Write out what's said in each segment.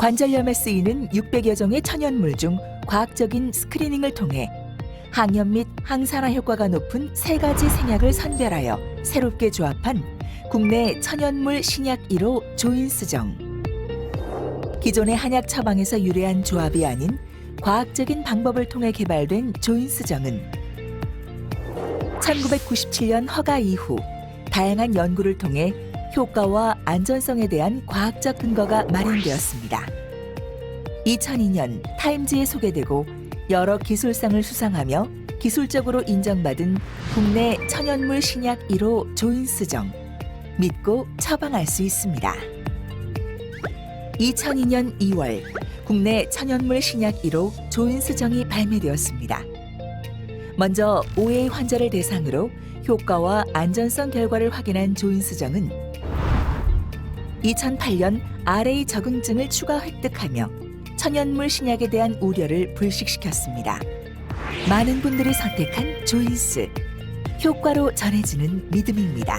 관절염에 쓰이는 600여 종의 천연물 중 과학적인 스크리닝을 통해 항염 및 항산화 효과가 높은 세 가지 생약을 선별하여 새롭게 조합한 국내 천연물 신약 1호 조인스정. 기존의 한약 처방에서 유래한 조합이 아닌 과학적인 방법을 통해 개발된 조인스정은 1997년 허가 이후 다양한 연구를 통해 효과와 안전성에 대한 과학적 근거가 마련되었습니다. 2002년 타임즈에 소개되고 여러 기술상을 수상하며 기술적으로 인정받은 국내 천연물 신약 1호 조인스정. 믿고 처방할 수 있습니다. 2002년 2월 국내 천연물 신약 1호 조인스정이 발매되었습니다. 먼저 OA 환자를 대상으로 효과와 안전성 결과를 확인한 조인스정은 2008년 RA 적응증을 추가 획득하며 천연물 신약에 대한 우려를 불식시켰습니다. 많은 분들이 선택한 조인스, 효과로 전해지는 믿음입니다.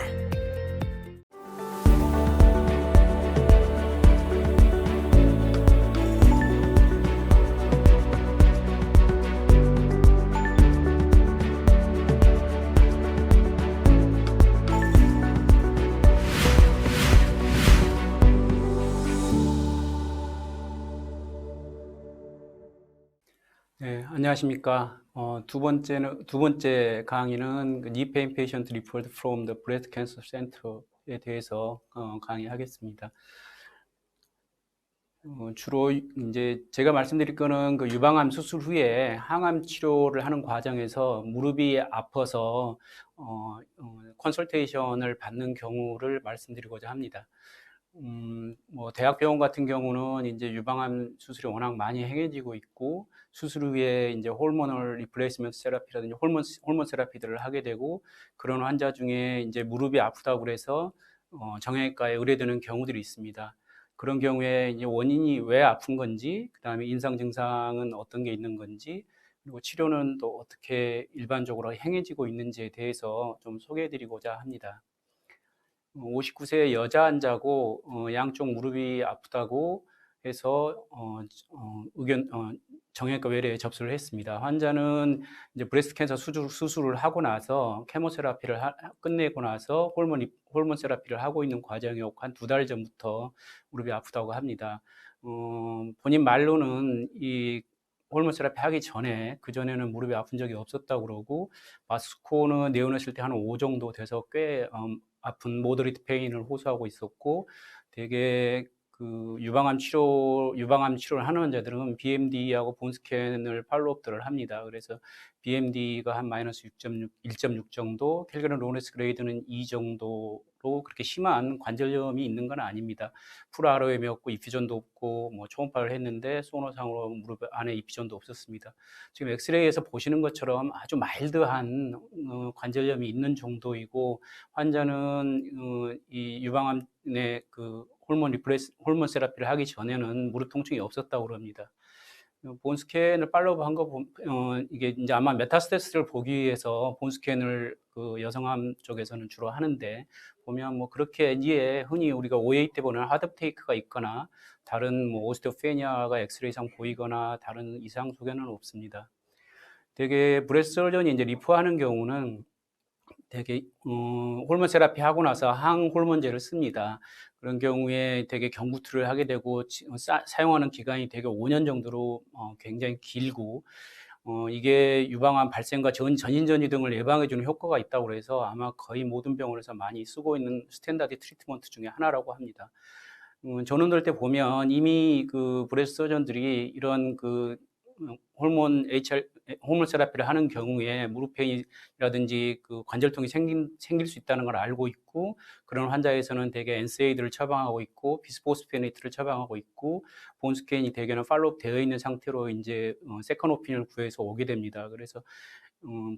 네, 안녕하십니까. 두 번째 강의는 Knee Pain Patient Referred from the Breast Cancer Center에 대해서 강의하겠습니다. 주로 이제 제가 말씀드릴 거는 그 유방암 수술 후에 항암 치료를 하는 과정에서 무릎이 아파서 컨설테이션을 받는 경우를 말씀드리고자 합니다. 뭐 대학병원 같은 경우는 이제 유방암 수술이 워낙 많이 행해지고 있고 수술 후에 이제 호르몬을 리플레이스먼트 세라피라든지 호르몬 세라피들을 하게 되고 그런 환자 중에 이제 무릎이 아프다고 그래서 정형외과에 의뢰되는 경우들이 있습니다. 그런 경우에 이제 원인이 왜 아픈 건지, 그다음에 임상 증상은 어떤 게 있는 건지, 그리고 치료는 또 어떻게 일반적으로 행해지고 있는지에 대해서 좀 소개해드리고자 합니다. 59세 여자 환자고 양쪽 무릎이 아프다고 해서 정형외과 외래에 접수를 했습니다. 환자는 이제 브레스트 캔서 수술을 하고 나서 케모세라피를 끝내고 나서 호르몬 세라피를 하고 있는 과정이었고 한 2달 전부터 무릎이 아프다고 합니다. 본인 말로는 이 호르몬 세라피 하기 전에 그전에는 무릎이 아픈 적이 없었다고 그러고 마스코는 내원했을 때 한 5 정도 돼서 꽤 아픈 모더리트 페인을 호소하고 있었고 되게 그 유방암 치료를 하는 환자들은 BMD하고 본스캔을 팔로우업들을 합니다. 그래서 BMD가 한 마이너스 1.6 정도, 켈그런 로렌스 그레이드는 2 정도로 그렇게 심한 관절염이 있는 건 아닙니다. 풀ROM이 없고 이피전도 없고 뭐 초음파를 했는데 소노상으로 무릎 안에 이피전도 없었습니다. 지금 엑스레이에서 보시는 것처럼 아주 마일드한 관절염이 있는 정도이고 환자는 이 유방암의 그 호르몬 세라피를 하기 전에는 무릎 통증이 없었다고 그럽니다. 본스캔을 팔로우한 거 이게 이제 아마 메타스테스를 보기 위해서 본스캔을 그 여성암 쪽에서는 주로 하는데 보면 뭐 그렇게 이에 흔히 우리가 OA 때 보는 하드테이크가 있거나 다른 뭐 오스테오페니아가 엑스레이상 보이거나 다른 이상 소견은 없습니다. 되게 브레스트 서전이 이제 리프하는 경우는 되게 호르몬 세라피 하고 나서 항호르몬제를 씁니다. 그런 경우에 되게 경구트를 하게 되고 사용하는 기간이 되게 5년 정도로 굉장히 길고 이게 유방암 발생과 전인전이 등을 예방해 주는 효과가 있다고 해서 아마 거의 모든 병원에서 많이 쓰고 있는 스탠다드 트리트먼트 중에 하나라고 합니다. 전원들 때 보면 이미 그 브레스트 서전들이 이런 그 호르몬 세라피를 하는 경우에 무릎 페인이라든지 그 관절통이 생길 수 있다는 걸 알고 있고 그런 환자에서는 대개 NSAID를 처방하고 있고 비스포스페네이트를 처방하고 있고 본스캔이 대개는 팔로우업 되어 있는 상태로 이제 세컨 오피니언을 구해서 오게 됩니다. 그래서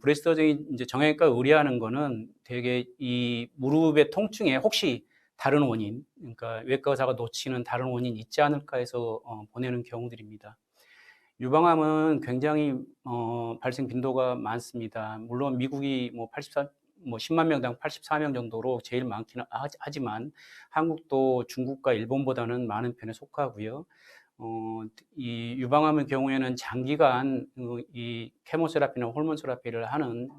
브레스트 서전이 이제 정형외과 의뢰하는 거는 대개 이 무릎의 통증에 혹시 다른 원인, 그러니까 외과 의사가 놓치는 다른 원인이 있지 않을까 해서 보내는 경우들입니다. 유방암은 굉장히 발생 빈도가 많습니다. 물론 미국이 뭐 뭐 10만 명당 84명 정도로 제일 많기는 하지만 한국도 중국과 일본보다는 많은 편에 속하고요. 이 유방암의 경우에는 장기간 이 케모세라피나 호르몬 세라피를 하는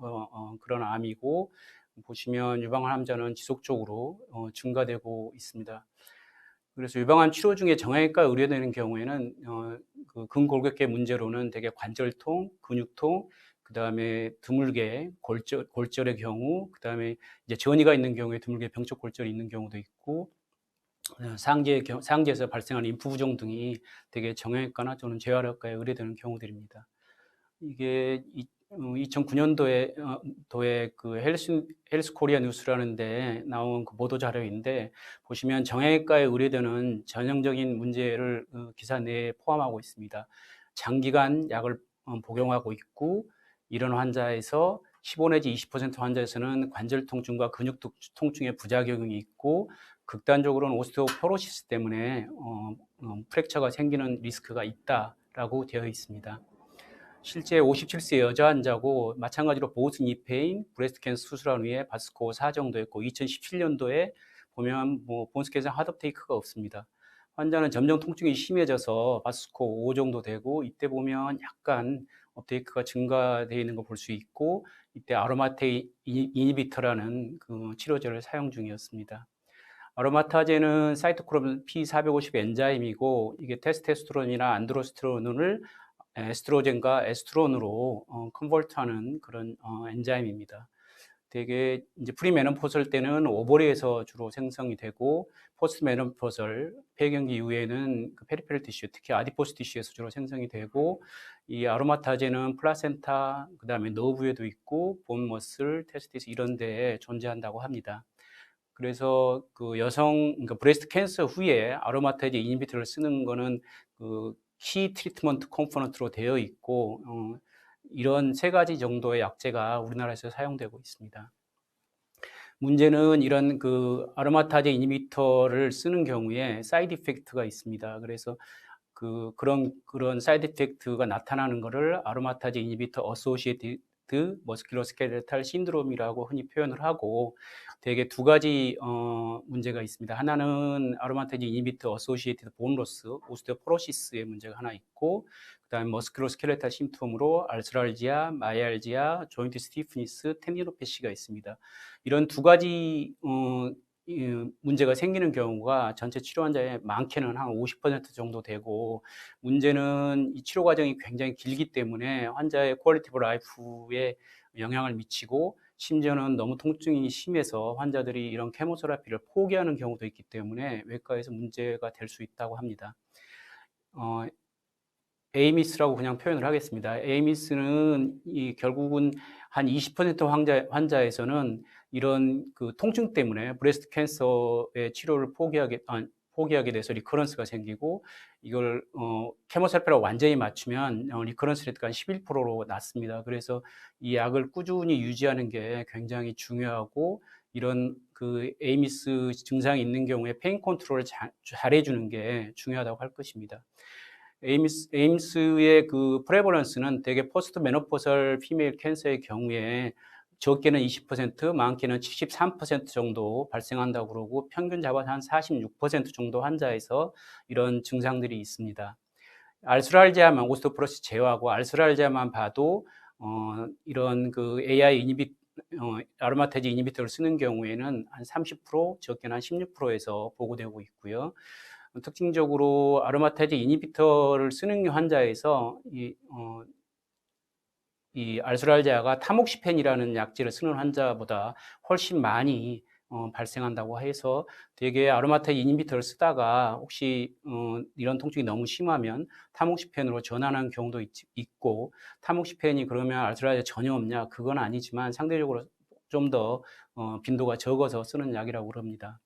그런 암이고, 보시면 유방암 환자는 지속적으로 증가되고 있습니다. 그래서 유방암 치료 중에 정형외과 의뢰되는 경우에는 그 근골격계 문제로는 대개 관절통, 근육통, 그다음에 드물게 골절의 경우, 그다음에 이제 전이가 있는 경우에 드물게 병적 골절이 있는 경우도 있고, 상지에서 발생하는 림프 부종 등이 되게 정형외과나 또는 재활학과에 의뢰되는 경우들입니다. 이게 2009년도에 그 헬스 코리아 뉴스라는 데 나온 그 보도 자료인데, 보시면 정형외과에 의뢰되는 전형적인 문제를 기사 내에 포함하고 있습니다. 장기간 약을 복용하고 있고, 이런 환자에서 15 내지 20% 환자에서는 관절 통증과 근육 통증의 부작용이 있고, 극단적으로는 오스테오포로시스 때문에 프랙처가 생기는 리스크가 있다라고 되어 있습니다. 실제 57세 여자 환자고, 마찬가지로 보스 니페인 브레스트 캔서 수술한 후에 바스코 4 정도였고, 2017년도에 보면 뭐 본스캔서 하드테이크가 없습니다. 환자는 점점 통증이 심해져서 바스코 5 정도 되고, 이때 보면 약간 업테이크가 증가되어 있는 걸 볼 수 있고, 이때 아로마테이 이니비터라는 그 치료제를 사용 중이었습니다. 아로마타제는 사이토크롬 P450 엔자임이고, 이게 테스토스테론이나 안드로스테론을 에스트로겐과 에스트론으로 컨버트하는 그런 엔자임입니다. 되게 이제 프리메노포설 때는 오버리에서 주로 생성이 되고, 포스트 메노포설 폐경기 이후에는 그 페리페럴 티슈, 특히 아디포스 티슈에서 주로 생성이 되고, 이 아로마타제는 플라센타, 그다음에 너브에도 있고 본 머슬, 테스티스 이런 데에 존재한다고 합니다. 그래서 그 여성, 그러니까 브레스트 캔서 후에 아로마타제 이니비터를 쓰는 거는 그 키 트리트먼트 컴포넌트로 되어 있고, 이런 3가지 정도의 약제가 우리나라에서 사용되고 있습니다. 문제는 이런 그 아로마타제 이니비터를 쓰는 경우에 사이드 이펙트가 있습니다. 그래서 그런 사이드 이펙트가 나타나는 것을 아로마타제 이니비터 어소시에이티드 머스큘러스켈레탈 신드롬이라고 흔히 표현을 하고, 대개 2가지 문제가 있습니다. 하나는 아로마타제 이니비터 어소시에이티드 본로스, 오스테오포로시스의 문제가 하나 있고, 그다음에 머스큘러스켈레탈 심톰으로 알스랄지아, 마이알지아, 조인트 스티프니스, 텐디노패시가 있습니다. 이런 2가지 문제가 생기는 경우가 전체 치료 환자의 많게는 한 50% 정도 되고, 문제는 이 치료 과정이 굉장히 길기 때문에 환자의 퀄리티 오브 라이프에 영향을 미치고, 심지어는 너무 통증이 심해서 환자들이 이런 케모세라피를 포기하는 경우도 있기 때문에 외과에서 문제가 될 수 있다고 합니다. 에이미스라고 그냥 표현을 하겠습니다. 에이미스는 결국은 한 20% 환자에서는 이런 그 통증 때문에 브레스트 캔서의 치료를 포기하게 돼서 리커런스가 생기고, 이걸 케모세라피랑 완전히 맞추면 리커런스 레이트가 한 11%로 낮습니다. 그래서 이 약을 꾸준히 유지하는 게 굉장히 중요하고, 이런 그 에이미스 증상이 있는 경우에 페인 컨트롤을 잘해주는 게 중요하다고 할 것입니다. 에임스의 그 프레벌런스는 대개 포스트 메노포설 피메일 캔서의 경우에 적게는 20%, 많게는 73% 정도 발생한다고 그러고, 평균 잡아서 한 46% 정도 환자에서 이런 증상들이 있습니다. 알스랄지아만, 오스테오포로시스 제외하고 알스랄지아만 봐도 이런 그 아로마타제 이니비터를 쓰는 경우에는 한 30%, 적게는 한 16%에서 보고되고 있고요. 특징적으로 아로마타제 이니비터를 쓰는 환자에서 이 알스랄지아가 타목시펜이라는 약제를 쓰는 환자보다 훨씬 많이 발생한다고 해서, 되게 아로마타제 이니비터를 쓰다가 혹시 이런 통증이 너무 심하면 타목시펜으로 전환하는 경우도 있고, 타목시펜이 그러면 알스랄지아 전혀 없냐? 그건 아니지만 상대적으로 좀 더 빈도가 적어서 쓰는 약이라고 그럽니다.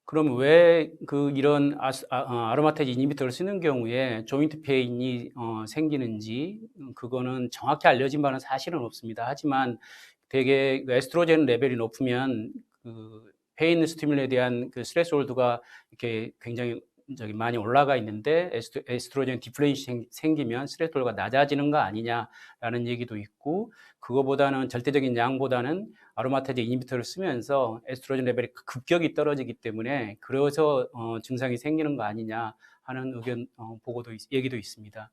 그럼 왜 이런 아로마타제 이니비터를 쓰는 경우에 조인트 페인이 생기는지, 그거는 정확히 알려진 바는 사실은 없습니다. 하지만 되게 에스트로겐 레벨이 높으면 그 페인 스티뮬에 대한 그 스트레스홀드가 이렇게 굉장히 많이 올라가 있는데 에스트로겐 디플레이션이 생기면 스트레스가 낮아지는 거 아니냐라는 얘기도 있고, 그거보다는 절대적인 양보다는 아로마타제 이니비터를 쓰면서 에스트로겐 레벨이 급격히 떨어지기 때문에 그래서 증상이 생기는 거 아니냐 하는 의견 얘기도 있습니다.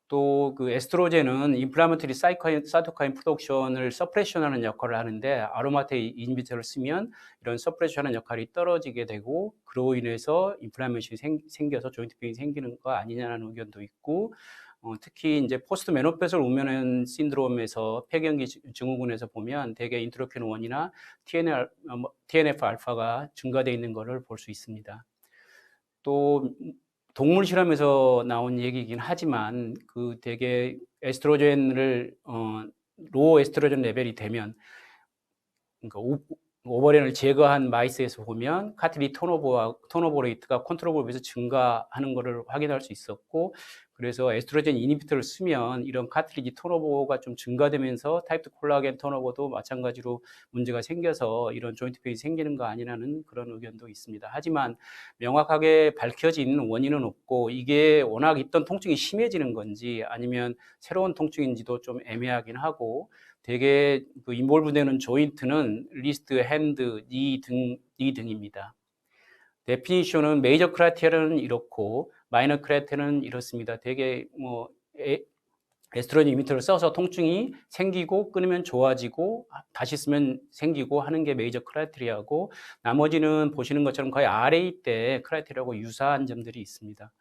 또 그 에스트로겐은 인플라마토리 사이토카인 프로덕션을 서프레션하는 역할을 하는데, 아로마테이 인히비터를 쓰면 이런 서프레션하는 역할이 떨어지게 되고, 그로 인해서 인플라메이션이 생겨서 조인트 페인이 생기는 거 아니냐는 의견도 있고, 특히 이제 포스트 메노포설 우먼 신드롬에서 폐경기 증후군에서 보면 대개 인터로킨 1이나 TNF 알파가 증가되어 있는 것을 볼 수 있습니다. 또 동물 실험에서 나온 얘기이긴 하지만 그 되게 에스트로겐을 로우 에스트로겐 레벨이 되면, 그러니까 오버렌을 제거한 마이스에서 보면 카트리지 턴오버 레이트가 컨트롤에 비해서 증가하는 것을 확인할 수 있었고, 그래서 에스트로겐 이니비터를 쓰면 이런 카트리지 턴오버가 좀 증가되면서 타입 2 콜라겐 턴오버도 마찬가지로 문제가 생겨서 이런 조인트 페인이 생기는 거 아니냐는 그런 의견도 있습니다. 하지만 명확하게 밝혀진 원인은 없고, 이게 워낙 있던 통증이 심해지는 건지 아니면 새로운 통증인지도 좀 애매하긴 하고, 되게 그 인볼브되는 조인트는 리스트, 핸드, 니 등입니다. 데피니션은 메이저 크라이테리아는 이렇고 마이너 크라이테리아는 이렇습니다. 되게 뭐 에스트로겐 이미터를 써서 통증이 생기고 끊으면 좋아지고 다시 쓰면 생기고 하는 게 메이저 크라이테리아고, 나머지는 보시는 것처럼 거의 RA 때 크라이테리아하고 유사한 점들이 있습니다.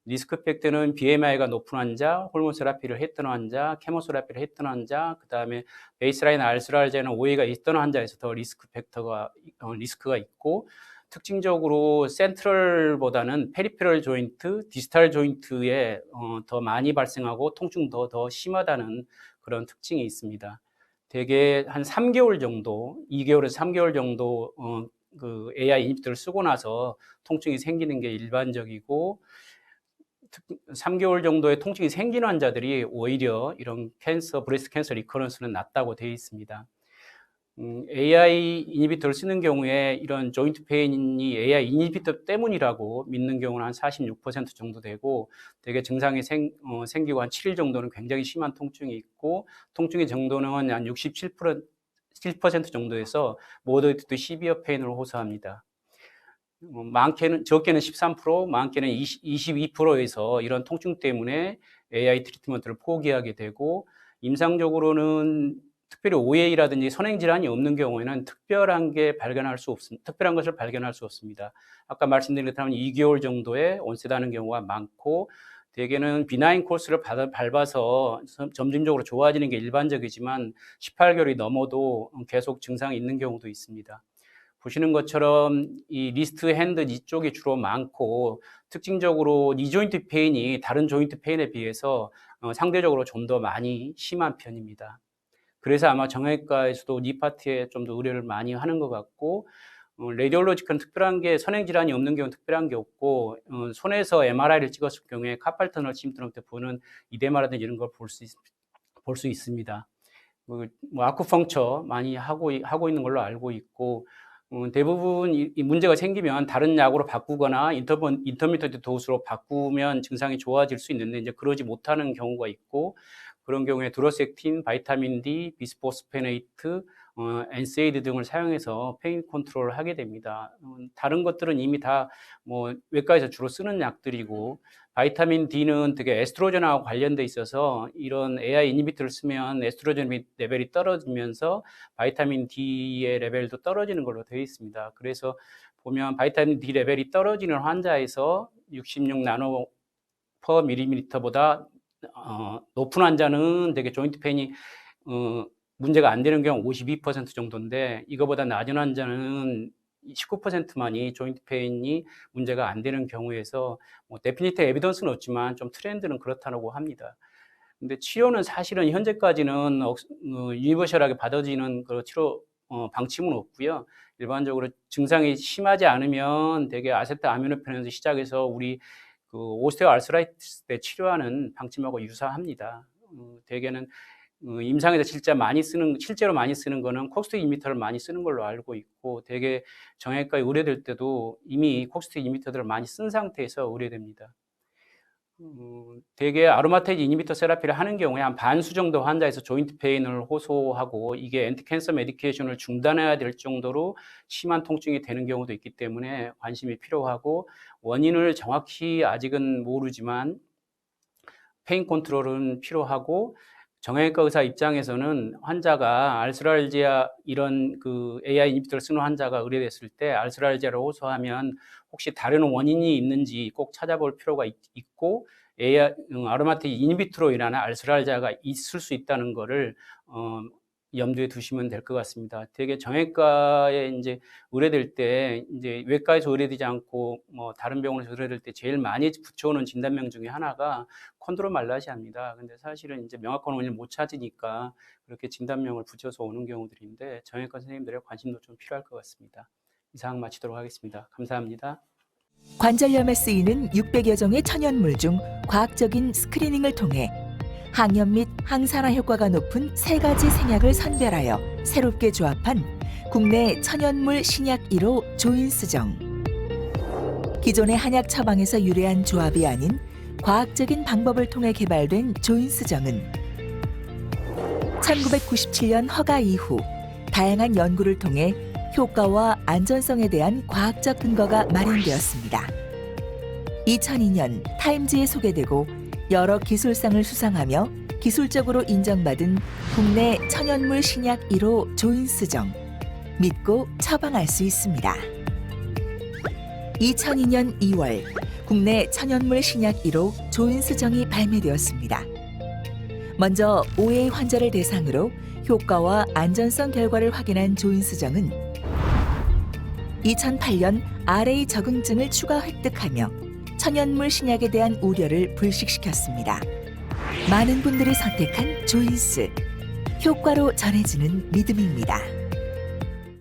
리스크 팩터는 BMI가 높은 환자, 호르몬 세라피를 했던 환자, 케모세라피를 했던 환자, 그 다음에 베이스라인 알스랄제나 오해가 있던 환자에서 더 리스크가 있고, 특징적으로 센트럴보다는 페리페럴 조인트, 디스탈 조인트에 더 많이 발생하고 통증도 더 심하다는 그런 특징이 있습니다. 대개 한 3개월 정도, 2개월에서 3개월 정도 그 AI 인히비터를 쓰고 나서 통증이 생기는 게 일반적이고, 3개월 정도의 통증이 생기는 환자들이 오히려 이런 브레스트 캔서 리커런스는 낮다고 되어 있습니다. AI 이니비터를 쓰는 경우에 이런 조인트 페인이 AI 이니비터 때문이라고 믿는 경우는 한 46% 정도 되고, 되게 증상이 생기고 한 7일 정도는 굉장히 심한 통증이 있고, 통증의 정도는 한 67% 정도에서 모더레이트 투 시비어 페인을 호소합니다. 적게는 13%, 많게는 22%에서 이런 통증 때문에 AI 트리트먼트를 포기하게 되고, 임상적으로는 특별히 OA라든지 선행질환이 없는 경우에는 특별한 것을 발견할 수 없습니다. 아까 말씀드린 것처럼 2개월 정도에 온셋하는 경우가 많고, 대개는 비나인 코스를 밟아서 점진적으로 좋아지는 게 일반적이지만 18개월이 넘어도 계속 증상이 있는 경우도 있습니다. 보시는 것처럼 이 리스트, 핸드 이쪽이 주로 많고, 특징적으로 니 조인트 페인이 다른 조인트 페인에 비해서 상대적으로 좀 더 많이 심한 편입니다. 그래서 아마 정형외과에서도 니 파트에 좀 더 의뢰를 많이 하는 것 같고, 레디올로지컬은 특별한 게, 선행질환이 없는 경우는 특별한 게 없고, 손에서 MRI를 찍었을 경우에 카팔 터널 심드롬 때 보는 이데마라든지 이런 걸 볼 수 있습니다. 뭐 아쿠펑처 많이 하고 있는 걸로 알고 있고, 대부분 이 문제가 생기면 다른 약으로 바꾸거나 인터미디어트 도수로 바꾸면 증상이 좋아질 수 있는데, 이제 그러지 못하는 경우가 있고, 그런 경우에 드로섹틴, 바이타민 D, 비스포스페네이트, 엔세이드 등을 사용해서 페인 컨트롤을 하게 됩니다. 다른 것들은 이미 다 뭐 외과에서 주로 쓰는 약들이고, 바이타민 D는 되게 에스트로겐하고 관련돼 있어서 이런 AI 이니비터를 쓰면 에스트로겐 레벨이 떨어지면서 바이타민 D의 레벨도 떨어지는 걸로 되어 있습니다. 그래서 보면 바이타민 D 레벨이 떨어지는 환자에서 66 나노 퍼 밀리미터보다 높은 환자는 되게 조인트 페인이 문제가 안 되는 경우 52% 정도인데, 이거보다 낮은 환자는 19%만이 조인트 페인이 문제가 안 되는 경우에서, 뭐 데피니트 에비던스는 없지만 좀 트렌드는 그렇다고 합니다. 근데 치료는 사실은 현재까지는 유니버셜하게 받아지는 그 치료 방침은 없고요. 일반적으로 증상이 심하지 않으면 되게 아세트아미노펜에서 시작해서 우리 그 오스테오아르스라이티스 때 치료하는 방침하고 유사합니다. 대개는 임상에서 실제로 많이 쓰는 거는 콕스틱 인히비터를 많이 쓰는 걸로 알고 있고, 되게 정형외과에 의뢰될 때도 이미 콕스틱 인히비터들을 많이 쓴 상태에서 의뢰됩니다. 되게 아로마테이즈 인히비터 세라피를 하는 경우에 한 반수 정도 환자에서 조인트 페인을 호소하고, 이게 엔티캔서 메디케이션을 중단해야 될 정도로 심한 통증이 되는 경우도 있기 때문에 관심이 필요하고, 원인을 정확히 아직은 모르지만 페인 컨트롤은 필요하고, 정형외과 의사 입장에서는 환자가 알스랄지아 이런 AI 인히비터를 쓰는 환자가 의뢰됐을 때 알스랄지아를 호소하면 혹시 다른 원인이 있는지 꼭 찾아볼 필요가 있고, 아로마틱 인히비터로 인한 알스랄지아가 있을 수 있다는 거를 염두에 두시면 될 것 같습니다. 되게 정형외과에 이제 의뢰될 때, 이제 외과에서 의뢰되지 않고 뭐 다른 병원에서 의뢰될 때 제일 많이 붙여오는 진단명 중에 하나가 콘드로말라시아입니다. 근데 사실은 이제 명확한 원인을 못 찾으니까 그렇게 진단명을 붙여서 오는 경우들인데, 정형외과 선생님들의 관심도 좀 필요할 것 같습니다. 이상 마치도록 하겠습니다. 감사합니다. 관절염에 쓰이는 600여 종의 천연물 중 과학적인 스크리닝을 통해 항염 및 항산화 효과가 높은 3가지 생약을 선별하여 새롭게 조합한 국내 천연물 신약 1호 조인스정. 기존의 한약 처방에서 유래한 조합이 아닌 과학적인 방법을 통해 개발된 조인스정은 1997년 허가 이후 다양한 연구를 통해 효과와 안전성에 대한 과학적 근거가 마련되었습니다. 2002년 타임즈에 소개되고 여러 기술상을 수상하며 기술적으로 인정받은 국내 천연물 신약 1호 조인스정. 믿고 처방할 수 있습니다. 2002년 2월 국내 천연물 신약 1호 조인스정이 발매되었습니다. 먼저 OA 환자를 대상으로 효과와 안전성 결과를 확인한 조인스정은 2008년 RA 적응증을 추가 획득하며 천연물 신약에 대한 우려를 불식시켰습니다. 많은 분들이 선택한 조인스. 효과로 전해지는 믿음입니다.